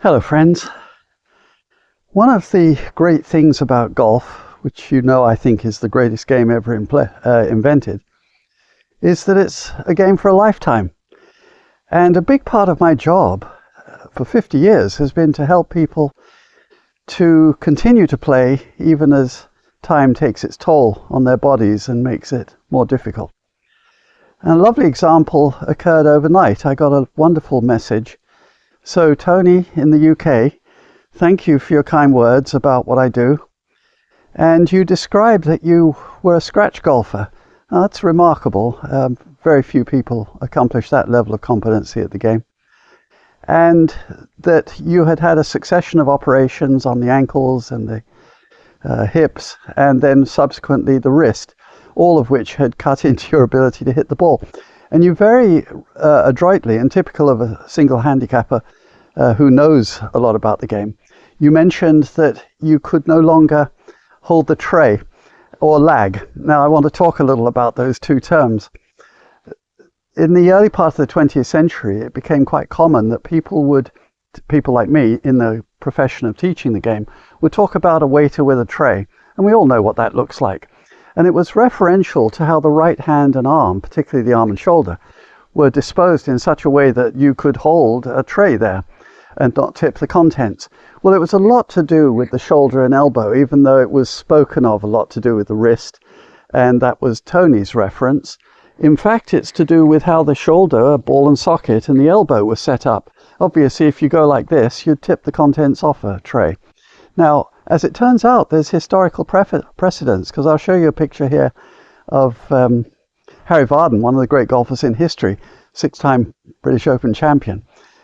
Hello friends. One of the great things about golf, which I think is the greatest game ever invented, is that it's a game for a lifetime. And a big part of my job for 50 years has been to help people to continue to play even as time takes its toll on their bodies and makes it more difficult. And a lovely example occurred overnight. I got a wonderful message. So Tony in the UK, thank you for your kind words about what I do. And you described that you were a scratch golfer. Now, that's remarkable. Very few people accomplish that level of competency at the game. And that you had had a succession of operations on the ankles and the hips, and then subsequently the wrist, all of which had cut into your ability to hit the ball. And you very adroitly, and typical of a single handicapper who knows a lot about the game, you mentioned that you could no longer hold the tray or lag. Now I want to talk a little about those two terms. In the early part of the 20th century, it became quite common that people like me in the profession of teaching the game, would talk about a waiter with a tray. And we all know what that looks like. And it was referential to how the right hand and arm, particularly the arm and shoulder, were disposed in such a way that you could hold a tray there and not tip the contents. Well, it was a lot to do with the shoulder and elbow, even though it was spoken of a lot to do with the wrist, and that was Tony's reference. In fact, it's to do with how the shoulder, ball and socket, and the elbow were set up. Obviously, if you go like this, you'd tip the contents off a tray. Now, as it turns out, there's historical precedence, because I'll show you a picture here of Harry Vardon, one of the great golfers in history, 6-time British Open champion.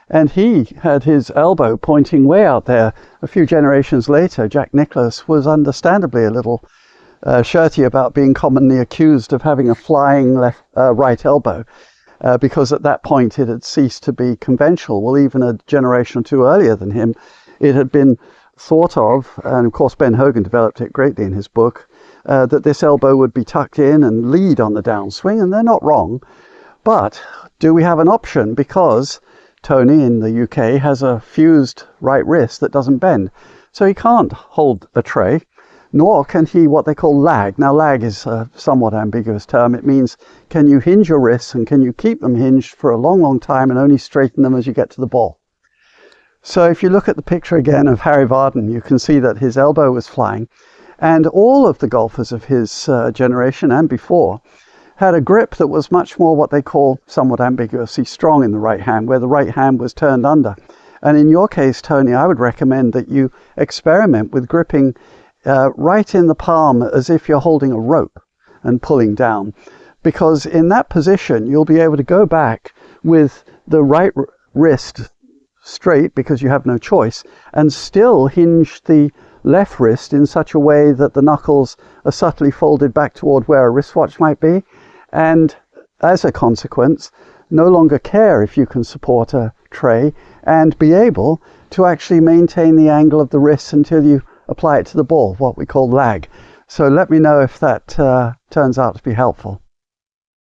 And he had his elbow pointing way out there. A few generations later, Jack Nicklaus was understandably a little shirty about being commonly accused of having a flying right elbow, because at that point it had ceased to be conventional. Well, even a generation or two earlier than him, it had been thought of, and of course Ben Hogan developed it greatly in his book, that this elbow would be tucked in and lead on the downswing, and they're not wrong. But do we have an option? Because Tony in the UK has a fused right wrist that doesn't bend. So he can't hold a tray, nor can he what they call lag. Now lag is a somewhat ambiguous term. It means, can you hinge your wrists and can you keep them hinged for a long, long time and only straighten them as you get to the ball? So if you look at the picture again of Harry Vardon, you can see that his elbow was flying, and all of the golfers of his generation and before had a grip that was much more what they call somewhat ambiguously strong in the right hand, where the right hand was turned under. And in your case, Tony, I would recommend that you experiment with gripping right in the palm as if you're holding a rope and pulling down, because in that position you'll be able to go back with the right wrist straight, because you have no choice, and still hinge the left wrist in such a way that the knuckles are subtly folded back toward where a wristwatch might be, and as a consequence no longer care if you can support a tray, and be able to actually maintain the angle of the wrist until you apply it to the ball, what we call lag. So let me know if that turns out to be helpful.